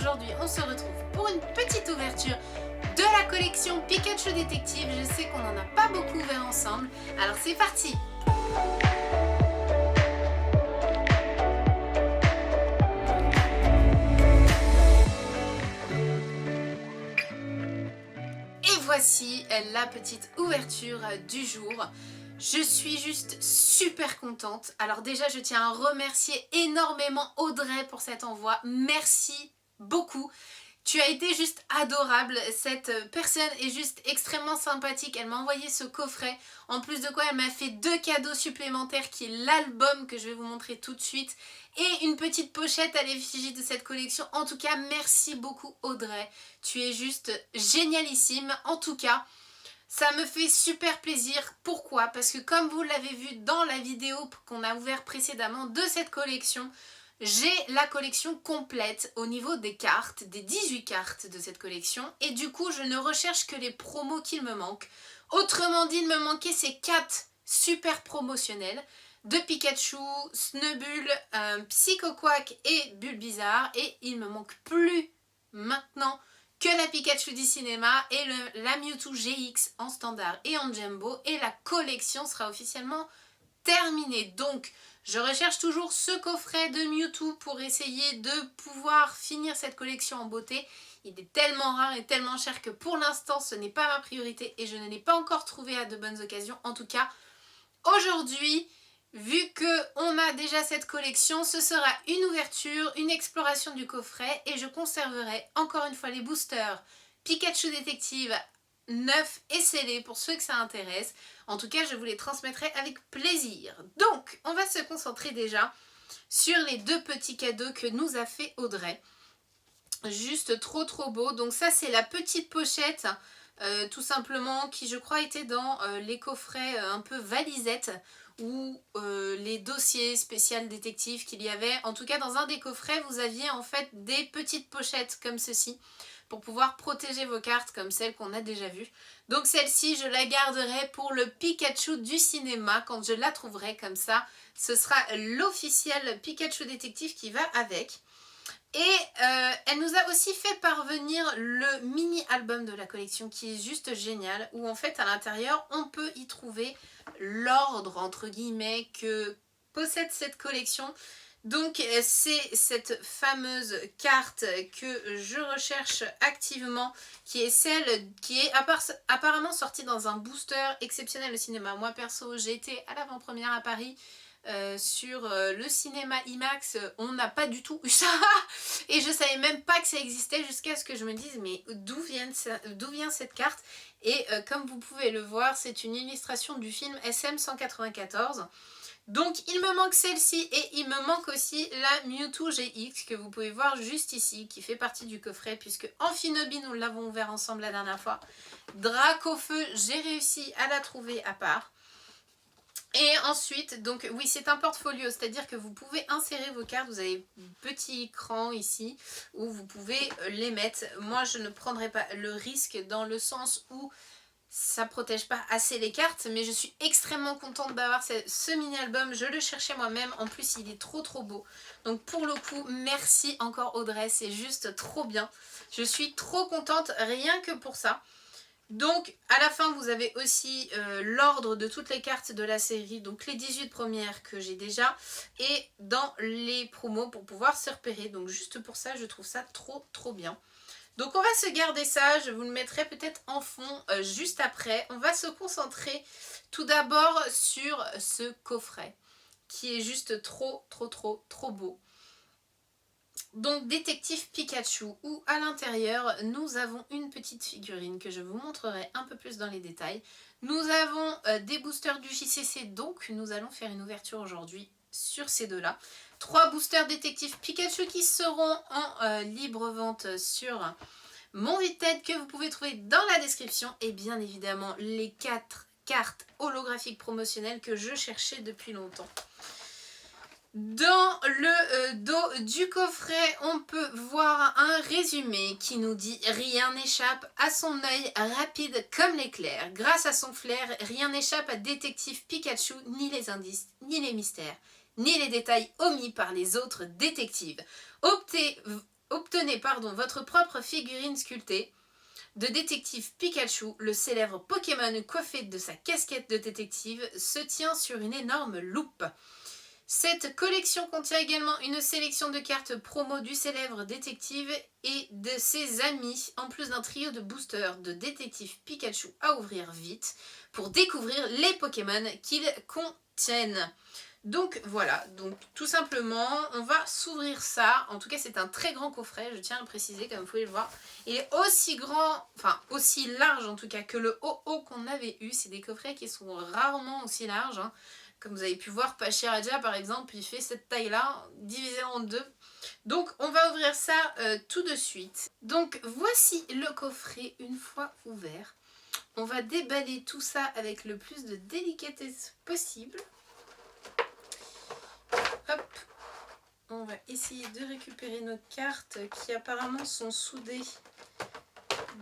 aujourd'hui on se retrouve pour une petite ouverture de la collection Pikachu Détective. Je sais qu'on n'en a pas beaucoup ouvert ensemble, alors c'est parti. Et voici la petite ouverture du jour. Je suis juste super contente. Alors déjà, je tiens à remercier énormément Audrey pour cet envoi. Merci beaucoup. Tu as été juste adorable. Cette personne est juste extrêmement sympathique. Elle m'a envoyé ce coffret. En plus de quoi, elle m'a fait 2 cadeaux supplémentaires qui est l'album que je vais vous montrer tout de suite et une petite pochette à l'effigie de cette collection. En tout cas, merci beaucoup Audrey. Tu es juste génialissime. En tout cas, ça me fait super plaisir. Pourquoi? Parce que comme vous l'avez vu dans la vidéo qu'on a ouverte précédemment de cette collection, j'ai la collection complète au niveau des cartes, des 18 cartes de cette collection. Et du coup, je ne recherche que les promos qu'il me manquent. Autrement dit, il me manquait ces 4 super promotionnels de Pikachu, Snubbull, Psychoquack et Bulbizarre. Et il me manque plus maintenant que la Pikachu du cinéma et la Mewtwo GX en standard et en jumbo, et la collection sera officiellement terminée. Donc je recherche toujours ce coffret de Mewtwo pour essayer de pouvoir finir cette collection en beauté. Il est tellement rare et tellement cher que pour l'instant ce n'est pas ma priorité et je ne l'ai pas encore trouvé à de bonnes occasions. En tout cas, aujourd'hui, vu qu'on a déjà cette collection, ce sera une ouverture, une exploration du coffret et je conserverai encore une fois les boosters Pikachu Détective neufs et scellés pour ceux que ça intéresse. En tout cas, je vous les transmettrai avec plaisir. Donc, on va se concentrer déjà sur les 2 petits cadeaux que nous a fait Audrey. Juste trop beau. Donc ça, c'est la petite pochette tout simplement qui, je crois, était dans les coffrets un peu valisettes ou les dossiers spécial détectives qu'il y avait. En tout cas, dans un des coffrets, vous aviez en fait des petites pochettes comme ceci pour pouvoir protéger vos cartes comme celles qu'on a déjà vues. Donc celle-ci, je la garderai pour le Pikachu du cinéma quand je la trouverai comme ça. Ce sera l'officiel Pikachu Détective qui va avec. Et elle nous a aussi fait parvenir le mini-album de la collection qui est juste génial, où en fait à l'intérieur on peut y trouver l'ordre entre guillemets que possède cette collection. Donc c'est cette fameuse carte que je recherche activement, qui est celle qui est apparemment sortie dans un booster exceptionnel au cinéma. Moi perso, j'ai été à l'avant-première à Paris. Sur le cinéma IMAX, on n'a pas du tout eu ça et je savais même pas que ça existait jusqu'à ce que je me dise mais d'où vient cette carte. Et comme vous pouvez le voir, c'est une illustration du film SM194. Donc il me manque celle-ci et il me manque aussi la Mewtwo GX que vous pouvez voir juste ici, qui fait partie du coffret puisque Amphinobi nous l'avons ouvert ensemble la dernière fois. Dracofeu, j'ai réussi à la trouver à part. Et ensuite, donc oui, c'est un portfolio, c'est-à-dire que vous pouvez insérer vos cartes. Vous avez un petit écran ici où vous pouvez les mettre. Moi, je ne prendrai pas le risque dans le sens où ça ne protège pas assez les cartes, mais je suis extrêmement contente d'avoir ce mini-album. Je le cherchais moi-même, en plus il est trop beau. Donc pour le coup, merci encore Audrey, c'est juste trop bien. Je suis trop contente rien que pour ça. Donc à la fin vous avez aussi l'ordre de toutes les cartes de la série, donc les 18 premières que j'ai déjà, et dans les promos pour pouvoir se repérer. Donc juste pour ça, je trouve ça trop bien. Donc on va se garder ça, je vous le mettrai peut-être en fond juste après. On va se concentrer tout d'abord sur ce coffret qui est juste trop beau. Donc Détective Pikachu, où à l'intérieur nous avons une petite figurine que je vous montrerai un peu plus dans les détails. Nous avons des boosters du JCC, donc nous allons faire une ouverture aujourd'hui sur ces 2-là. 3 boosters Détective Pikachu qui seront en libre vente sur mon Vinted que vous pouvez trouver dans la description. Et bien évidemment les 4 cartes holographiques promotionnelles que je cherchais depuis longtemps. Dans le dos du coffret, on peut voir un résumé qui nous dit « Rien n'échappe à son œil rapide comme l'éclair. Grâce à son flair, rien n'échappe à Détective Pikachu, ni les indices, ni les mystères, ni les détails omis par les autres détectives. obtenez votre propre figurine sculptée de détective Pikachu. Le célèbre Pokémon coiffé de sa casquette de détective se tient sur une énorme loupe. Cette collection contient également une sélection de cartes promo du célèbre détective et de ses amis, en plus d'un trio de boosters de détective Pikachu à ouvrir vite pour découvrir les Pokémon qu'ils contiennent. Donc voilà, donc tout simplement, on va s'ouvrir ça. En tout cas, c'est un très grand coffret, je tiens à le préciser, comme vous pouvez le voir. Il est aussi grand, enfin aussi large en tout cas que le OO qu'on avait eu. C'est des coffrets qui sont rarement aussi larges, hein. Comme vous avez pu voir, Pachiraja par exemple, il fait cette taille-là, divisé en deux. Donc on va ouvrir ça tout de suite. Donc voici le coffret une fois ouvert. On va déballer tout ça avec le plus de délicatesse possible. Hop, on va essayer de récupérer nos cartes qui apparemment sont soudées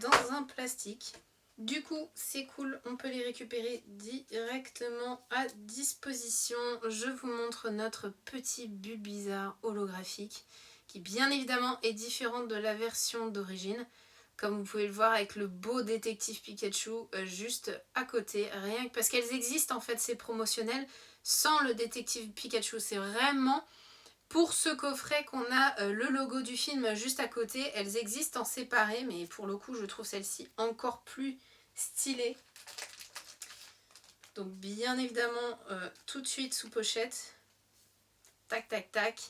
dans un plastique. Du coup, c'est cool, on peut les récupérer directement à disposition. Je vous montre notre petit Bulbizarre holographique qui bien évidemment est différent de la version d'origine. Comme vous pouvez le voir avec le beau détective Pikachu juste à côté. Rien que parce qu'elles existent en fait, c'est promotionnel sans le détective Pikachu. C'est vraiment pour ce coffret qu'on a le logo du film juste à côté. Elles existent en séparé, mais pour le coup je trouve celle-ci encore plus stylée. Donc bien évidemment tout de suite sous pochette. Tac tac tac.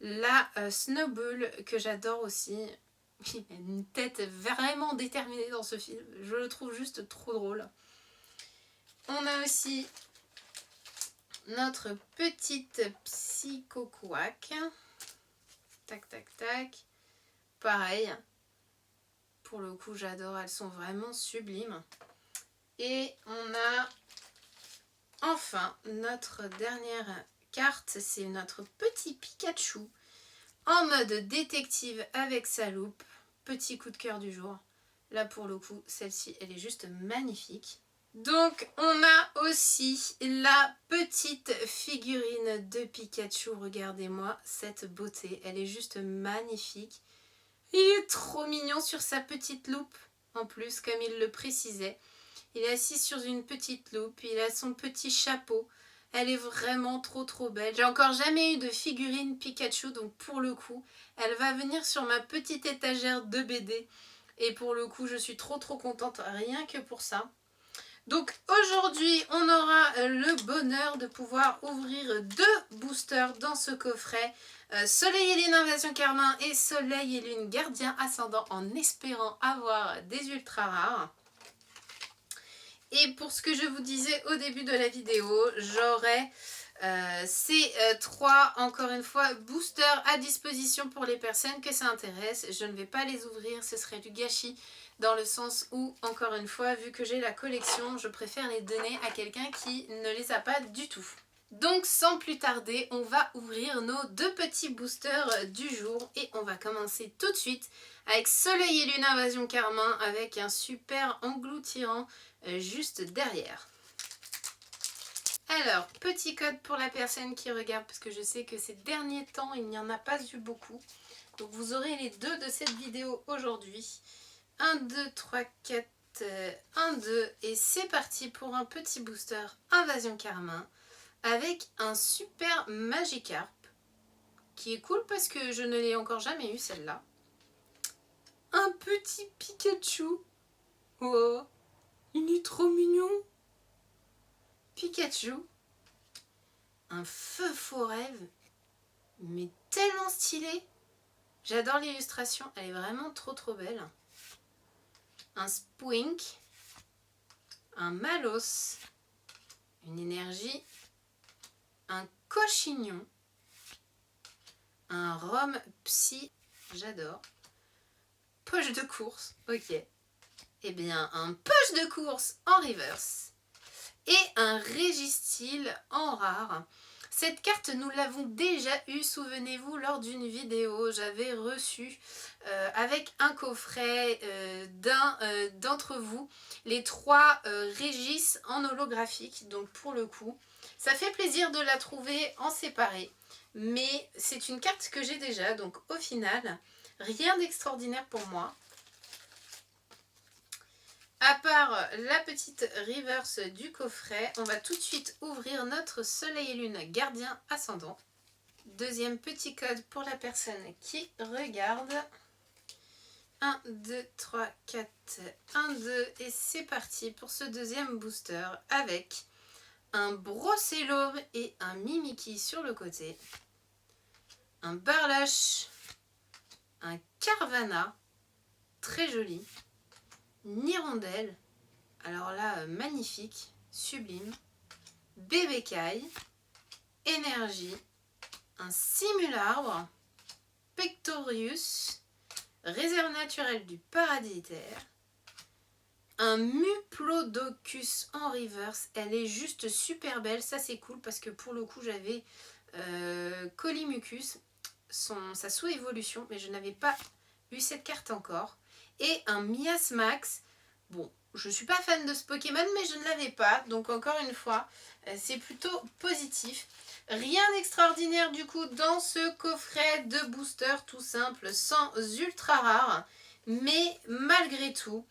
La Snowball que j'adore aussi. Il a une tête vraiment déterminée dans ce film. Je le trouve juste trop drôle. On a aussi notre petite Psycho-Quack. Tac, tac, tac. Pareil. Pour le coup, j'adore. Elles sont vraiment sublimes. Et on a enfin notre dernière carte. C'est notre petit Pikachu en mode détective avec sa loupe. Petit coup de cœur du jour. Là, pour le coup, celle-ci, elle est juste magnifique. Donc, on a aussi la petite figurine de Pikachu. Regardez-moi cette beauté. Elle est juste magnifique. Il est trop mignon sur sa petite loupe. En plus, comme il le précisait. Il est assis sur une petite loupe. Il a son petit chapeau. Elle est vraiment trop belle. J'ai encore jamais eu de figurine Pikachu, donc pour le coup, elle va venir sur ma petite étagère de BD. Et pour le coup, je suis trop contente, rien que pour ça. Donc aujourd'hui, on aura le bonheur de pouvoir ouvrir 2 boosters dans ce coffret. Soleil et Lune Invasion Carmin et Soleil et Lune Gardien Ascendant, en espérant avoir des ultra rares. Et pour ce que je vous disais au début de la vidéo, j'aurai ces 3, encore une fois, boosters à disposition pour les personnes que ça intéresse. Je ne vais pas les ouvrir, ce serait du gâchis dans le sens où, encore une fois, vu que j'ai la collection, je préfère les donner à quelqu'un qui ne les a pas du tout. Donc sans plus tarder, on va ouvrir nos 2 petits boosters du jour et on va commencer tout de suite avec Soleil et Lune Invasion Carmin avec un super engloutirant juste derrière. Alors, petit code pour la personne qui regarde, parce que je sais que ces derniers temps, il n'y en a pas eu beaucoup. Donc vous aurez les 2 de cette vidéo aujourd'hui. 1, 2, 3, 4, 1, 2, et c'est parti pour un petit booster Invasion Carmin avec un super Magikarp qui est cool parce que je ne l'ai encore jamais eu celle-là. Un petit Pikachu. Oh, il est trop mignon. Pikachu. Un feu faux rêve, mais tellement stylé. J'adore l'illustration, elle est vraiment trop belle. Un Spoink, un Malos, une énergie, un Cochignon, un Rhum Psy, j'adore. Poche de course, ok. Eh bien, un poche de course en reverse et un Registeel en rare. Cette carte, nous l'avons déjà eue, souvenez-vous, lors d'une vidéo. J'avais reçu avec un coffret d'un d'entre vous les 3 Régis en holographique. Donc pour le coup, ça fait plaisir de la trouver en séparé. Mais c'est une carte que j'ai déjà, donc au final, Rien d'extraordinaire pour moi. À part la petite reverse du coffret, on va tout de suite ouvrir notre soleil et lune gardien ascendant. Deuxième petit code pour la personne qui regarde. 1, 2, 3, 4, 1, 2 et c'est parti pour ce deuxième booster avec un Brochello et un Mimikyu sur le côté, un Barlash, un Carvana, très joli, une hirondelle, alors là magnifique, sublime, Bébécaille, énergie, un Simularbre, Pectorius, réserve naturelle du paradis terre, un Muplodocus en reverse, elle est juste super belle, ça c'est cool parce que pour le coup j'avais Colimucus, sa sous-évolution, mais je n'avais pas eu cette carte encore. Et un Miasmax. Bon, je suis pas fan de ce Pokémon, mais je ne l'avais pas. Donc encore une fois, c'est plutôt positif. Rien d'extraordinaire du coup dans ce coffret de booster tout simple, sans ultra rare. Mais malgré tout,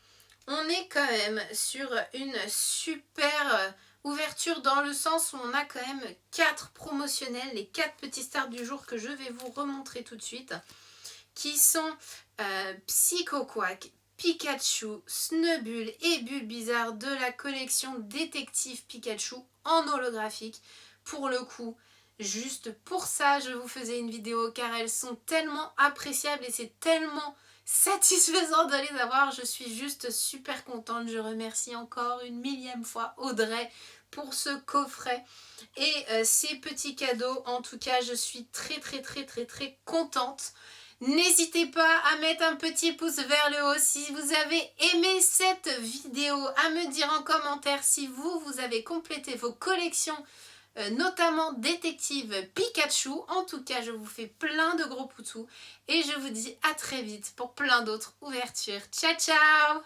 on est quand même sur une super ouverture dans le sens où on a quand même 4 promotionnels, les 4 petits stars du jour que je vais vous remontrer tout de suite, qui sont Psychoquack, Pikachu, Snubbull et Bulbizarre de la collection Détective Pikachu en holographique. Pour le coup, juste pour ça, je vous faisais une vidéo car elles sont tellement appréciables et c'est tellement satisfaisant de les avoir. Je suis juste super contente. Je remercie encore une millième fois Audrey pour ce coffret et ces petits cadeaux. En tout cas, je suis très contente. N'hésitez pas à mettre un petit pouce vers le haut si vous avez aimé cette vidéo, à me dire en commentaire si vous avez complété vos collections, notamment Détective Pikachu. En tout cas, je vous fais plein de gros poutous et je vous dis à très vite pour plein d'autres ouvertures. Ciao ciao!